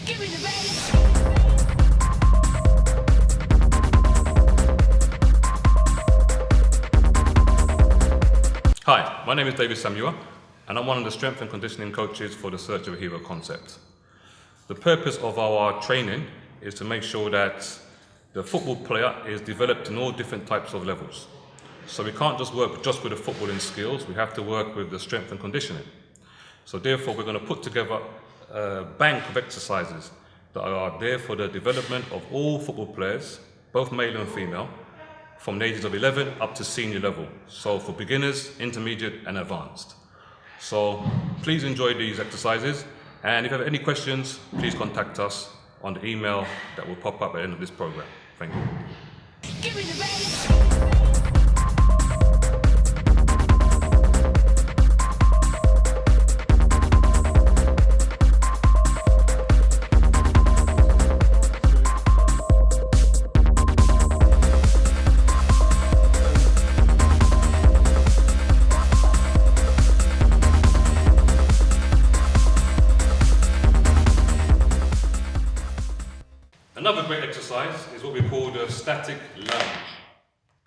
Give me the bass. Hi, my name is David Samuel, and I'm one of the strength and conditioning coaches for the Search of a Hero concept. The purpose of our training is to make sure that the football player is developed in all different types of levels. So we can't just work just with the footballing skills, we have to work with the strength and conditioning. So therefore we're going to put together a bank of exercises that are there for the development of all football players, both male and female, from the ages of 11 up to senior level. So for beginners, intermediate and advanced. So please enjoy these exercises, and if you have any questions, please contact us on the email that will pop up at the end of this program. Thank you. Give me the bass. Another great exercise is what we call the static lunge.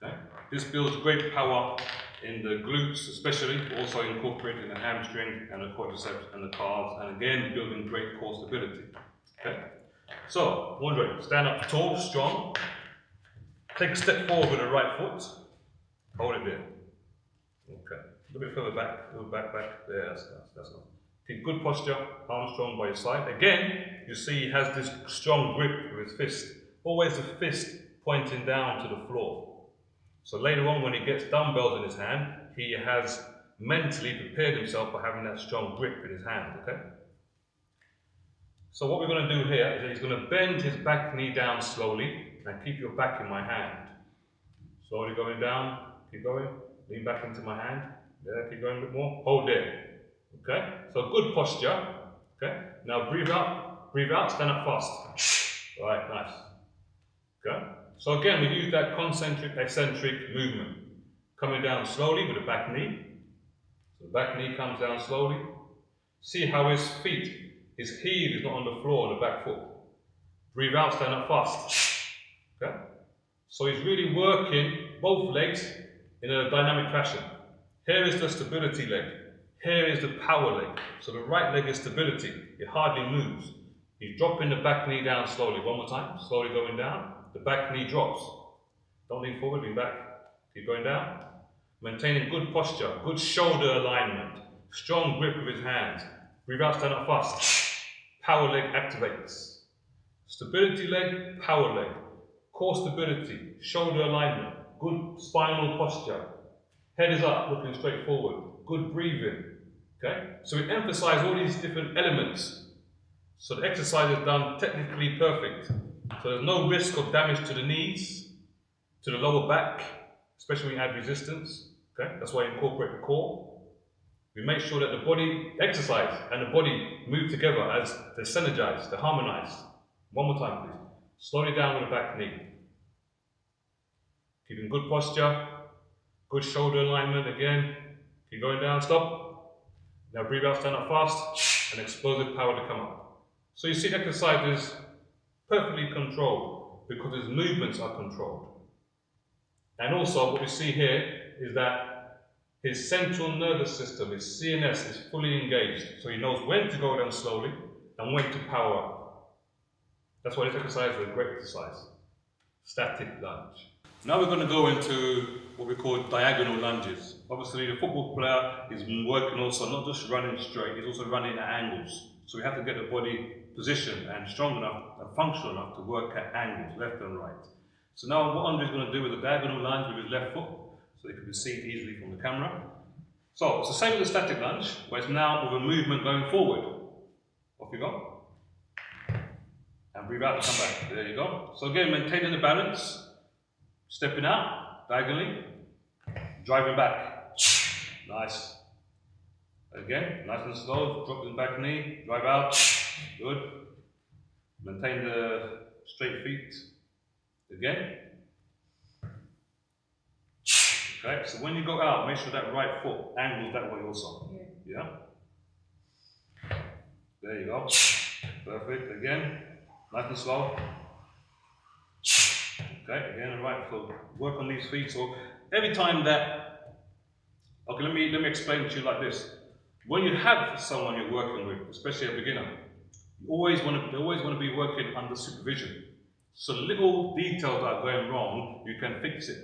Okay? This builds great power in the glutes especially, also incorporating the hamstring and the quadriceps and the calves, and again building great core stability. Okay? So, Andre, stand up tall, strong, take a step forward with the right foot, hold it there. Okay, a little bit further back, a little back, there, that's nice. Keep good posture, arms strong by your side. Again, you see he has this strong grip with his fist. Always the fist pointing down to the floor. So later on when he gets dumbbells in his hand, he has mentally prepared himself for having that strong grip in his hand, okay? So what we're going to do here is that he's going to bend his back knee down slowly and keep your back in my hand. Slowly going down, keep going, lean back into my hand. There, keep going a bit more, hold there. Okay, so good posture. Okay, now breathe out, stand up fast. Right, nice. Okay, so again, we use that concentric, eccentric movement. Coming down slowly with the back knee. So the back knee comes down slowly. See how his feet, his heel is not on the floor on the back foot. Breathe out, stand up fast. Okay, so he's really working both legs in a dynamic fashion. Here is the stability leg. Here is the power leg. So the right leg is stability. It hardly moves. He's dropping the back knee down slowly. One more time. Slowly going down. The back knee drops. Don't lean forward, lean back. Keep going down. Maintaining good posture, good shoulder alignment, strong grip with his hands. Breathe out, stand up fast. Power leg activates. Stability leg, power leg. Core stability, shoulder alignment, good spinal posture. Head is up, looking straight forward. Good breathing. Okay? So we emphasize all these different elements. So the exercise is done technically perfect. So there's no risk of damage to the knees, to the lower back, especially when you add resistance. Okay? That's why you incorporate the core. We make sure that the body exercise and the body move together as they're synergized, they're harmonized. One more time, please. Slowly down with the back knee. Keeping good posture, good shoulder alignment again. Keep going down, stop. Now breathe out, stand up fast, and explosive power to come up. So you see the exercise is perfectly controlled because his movements are controlled. And also what we see here is that his central nervous system, his CNS, is fully engaged. So he knows when to go down slowly and when to power up. That's why this exercise is a great exercise. Static lunge. Now we're going to go into what we call diagonal lunges. Obviously the football player is working also not just running straight, he's also running at angles. So we have to get the body positioned and strong enough and functional enough to work at angles, left and right. So now what Andre is going to do is a diagonal lunge with his left foot, so it can be seen easily from the camera. So it's the same as the static lunge, but it's now with a movement going forward. Off you go. And breathe out and come back. There you go. So again, maintaining the balance. Stepping out, diagonally, driving back. Nice. Again, nice and slow, drop the back knee, drive out. Good. Maintain the straight feet. Again. Okay, so when you go out, make sure that right foot angles that way also. Yeah? There you go. Perfect. Again, nice and slow. Okay, again, right. So work on these feet. So every time that, okay, let me explain to you like this. When you have someone you're working with, especially a beginner, they always want to be working under supervision. So little details that are going wrong, you can fix it.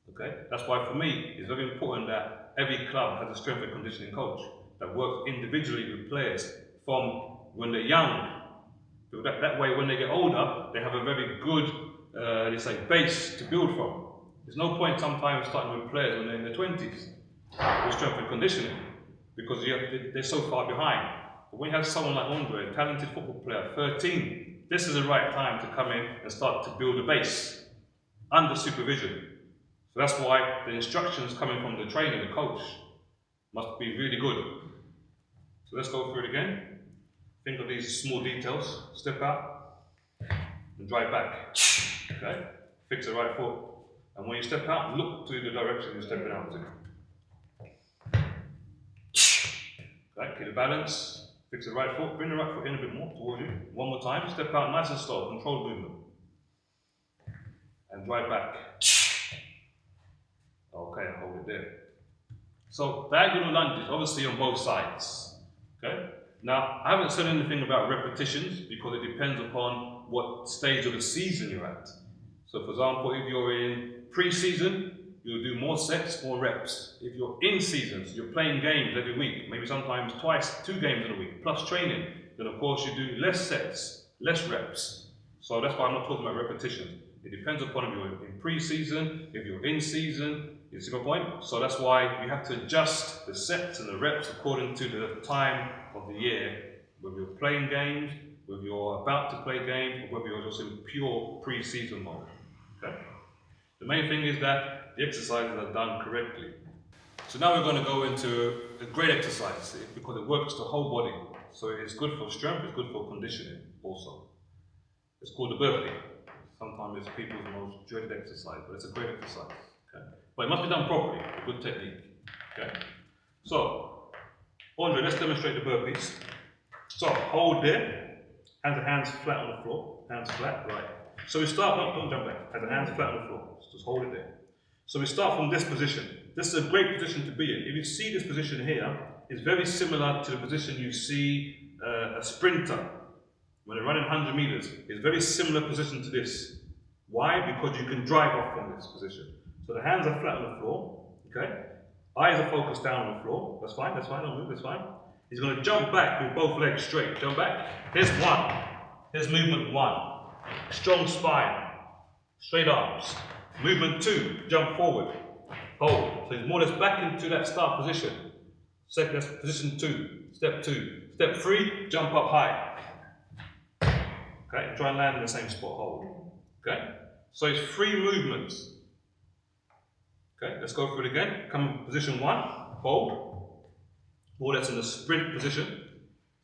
Okay, that's why for me it's very important that every club has a strength and conditioning coach that works individually with players from when they're young. So that way, when they get older, they have a very good, let's say, base to build from. There's no point sometimes starting with players when they're in their 20s with strength and conditioning because they're so far behind. But when you have someone like Andre, a talented football player, 13, this is the right time to come in and start to build a base under supervision. So that's why the instructions coming from the trainer, the coach, must be really good. So let's go through it again. Think of these small details. Step out and drive back. Okay? Fix the right foot. And when you step out, look to the direction you're stepping out to. Okay, keep the balance. Fix the right foot. Bring the right foot in a bit more towards you. One more time. Step out nice and slow. Controlled movement. And drive back. Okay, hold it there. So diagonal lunges, obviously on both sides. Okay? Now, I haven't said anything about repetitions because it depends upon what stage of the season you're at. So for example, if you're in pre-season, you'll do more sets, more reps. If you're in season, so you're playing games every week, maybe sometimes twice, 2 games in a week, plus training, then of course you do less sets, less reps. So that's why I'm not talking about repetitions. It depends upon if you're in pre-season, if you're in season, you see my point? So that's why you have to adjust the sets and the reps according to the time of the year, whether you're playing games, whether you're about to play games, or whether you're just in pure pre-season mode. Okay? The main thing is that the exercises are done correctly. So now we're going to go into a great exercise because it works the whole body. So it's good for strength, it's good for conditioning also. It's called the burpee. Sometimes it's people's most dreaded exercise, but it's a great exercise. Okay? But it must be done properly, a good technique. Okay? So, Andre, let's demonstrate the burpees. So, hold there, hands flat on the floor, hands flat, right. So we start, don't jump back, hands flat on the floor, just hold it there. So we start from this position. This is a great position to be in. If you see this position here, it's very similar to the position you see a sprinter when they're running 100 meters. It's a very similar position to this. Why? Because you can drive off from this position. So the hands are flat on the floor, okay? Eyes are focused down on the floor. That's fine, don't move, that's fine. He's going to jump back with both legs straight. Jump back. Here's 1. Here's movement 1. Strong spine. Straight arms. Movement 2. Jump forward. Hold. So he's more or less back into that start position. Second, that's position 2. Step 2. Step 3. Jump up high. Okay, try and land in the same spot. Hold. Okay? So it's 3 movements. Okay, let's go through it again. Come in position 1, hold. More or less in the sprint position.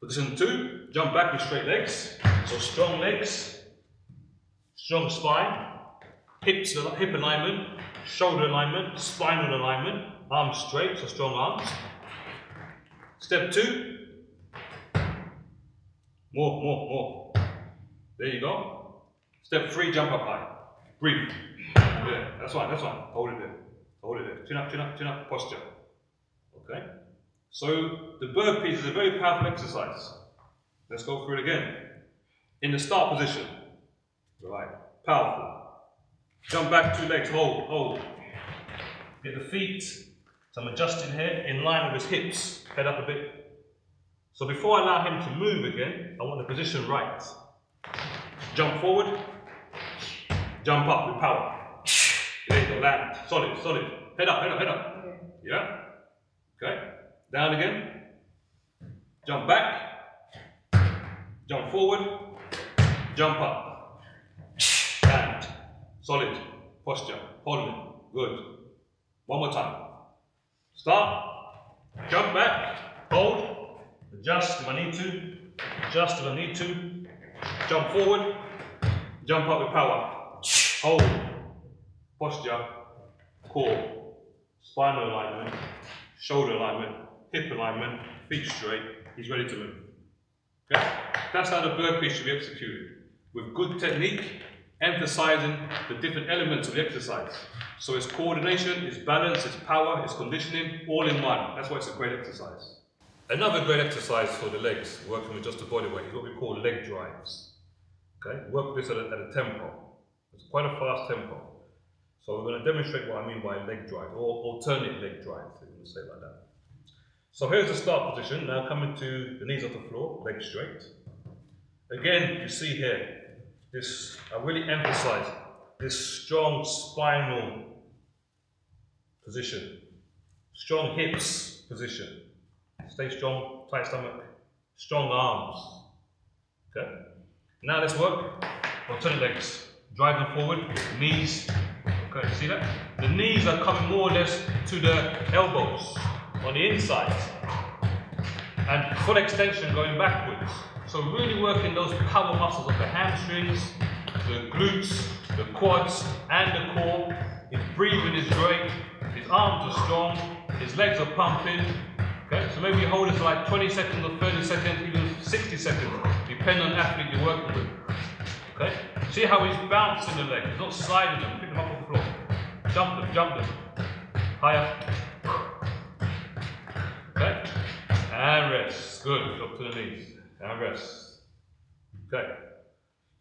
Position 2, jump back with straight legs. So strong legs, strong spine, hip alignment, shoulder alignment, spinal alignment, arms straight, so strong arms. Step 2, more. There you go. Step 3, jump up high. Breathe. Yeah, that's fine. Hold it there. Hold it there. Chin up, posture. Okay? So the burpees is a very powerful exercise. Let's go through it again. In the start position. Right. Powerful. Jump back 2 legs. Hold. Get the feet. So I'm adjusting here in line with his hips. Head up a bit. So before I allow him to move again, I want the position right. Jump forward. Jump up with power. There you go, land. Solid. Head up. Okay. Yeah? Okay. Down again. Jump back. Jump forward. Jump up. Land. Solid. Posture. Holding it. Good. One more time. Start. Jump back. Hold. Adjust if I need to. Adjust if I need to. Jump forward. Jump up with power. Hold. Posture. Core. Spinal alignment. Shoulder alignment. Hip alignment. Feet straight. He's ready to move. Okay? That's how the burpee should be executed. With good technique, emphasizing the different elements of the exercise. So it's coordination, it's balance, it's power, it's conditioning, all in one. That's why it's a great exercise. Another great exercise for the legs, working with just the body weight, is what we call leg drives. Okay? Work with this at a tempo. It's quite a fast tempo. So we're going to demonstrate what I mean by leg drive, or alternate leg drive, if you want to say it like that. So here's the start position. Now coming to the knees off the floor, legs straight. Again, you see here, this, I really emphasize this strong spinal position, strong hips position. Stay strong, tight stomach, strong arms. Okay? Now let's work alternate legs. Drive them forward, knees. Okay, see that? The knees are coming more or less to the elbows on the inside. And full extension going backwards. So really working those power muscles of the hamstrings, the glutes, the quads, and the core. His breathing is great. His arms are strong. His legs are pumping. Okay, so maybe you hold it for like 20 seconds or 30 seconds, even 60 seconds, depending on the athlete you're working with. Okay, see how he's bouncing the legs. He's not sliding them. Pick them up off the floor. Jump them. Higher. Okay, and rest. Good. Drop to the knees. And rest. Okay.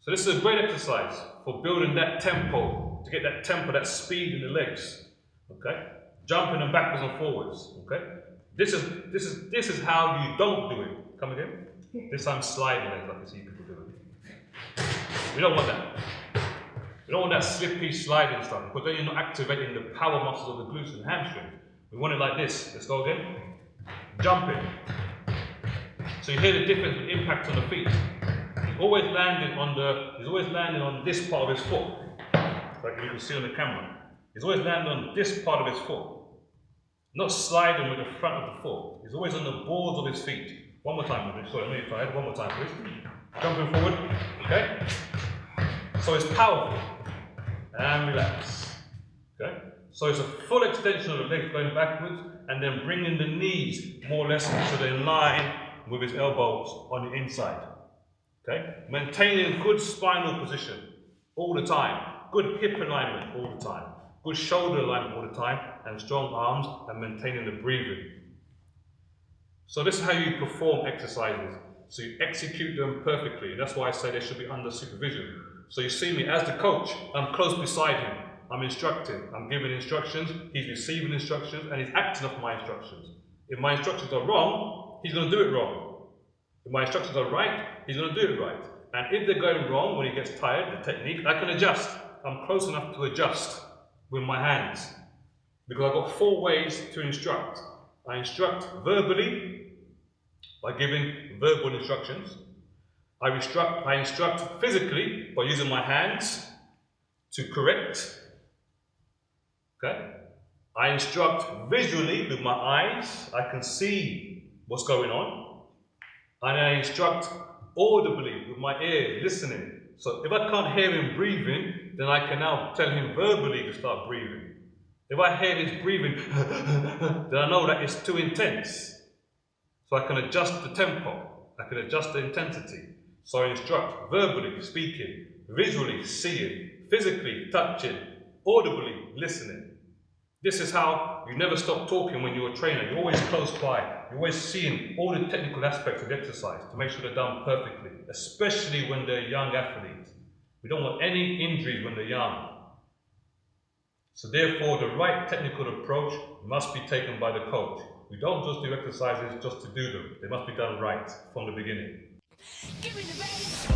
So this is a great exercise for building that tempo, to get that tempo, that speed in the legs. Okay? Jumping them backwards and forwards. Okay? This is how you don't do it. Come again? This time sliding legs like you see people doing. We don't want that. We don't want that slippy sliding stuff, because then you're not activating the power muscles of the glutes and hamstrings. We want it like this. Let's go again. Jumping. So you hear the difference with impact on the feet. He's always landing on this part of his foot, like you can see on the camera. He's always landing on this part of his foot, not sliding with the front of the foot. He's always on the balls of his feet. One more time, sorry, let me try it. One more time, please. Jumping forward, okay? So it's powerful. And relax, okay? So it's a full extension of the legs going backwards, and then bringing the knees more or less so they're in line with his elbows on the inside. Okay? Maintaining good spinal position all the time. Good hip alignment all the time. Good shoulder alignment all the time. And strong arms, and maintaining the breathing. So this is how you perform exercises. So you execute them perfectly. That's why I say they should be under supervision. So you see me as the coach, I'm close beside him. I'm instructing, I'm giving instructions, he's receiving instructions, and he's acting off my instructions. If my instructions are wrong, he's going to do it wrong. If my instructions are right, he's going to do it right. And if they're going wrong when he gets tired, the technique, I can adjust. I'm close enough to adjust with my hands. Because I've got 4 ways to instruct. I instruct verbally, by giving verbal instructions. I instruct physically, by using my hands to correct. Okay? I instruct visually with my eyes. I can see what's going on. And I instruct audibly with my ears, listening. So if I can't hear him breathing, then I can now tell him verbally to start breathing. If I hear his breathing, then I know that it's too intense. So I can adjust the tempo. I can adjust the intensity. So I instruct verbally, speaking, visually, seeing, physically, touching, audibly, listening. This is how you never stop talking when you're a trainer. You're always close by. You're always seeing all the technical aspects of the exercise to make sure they're done perfectly, especially when they're young athletes. We don't want any injuries when they're young. So therefore, the right technical approach must be taken by the coach. We don't just do exercises just to do them. They must be done right from the beginning. Give me the bass.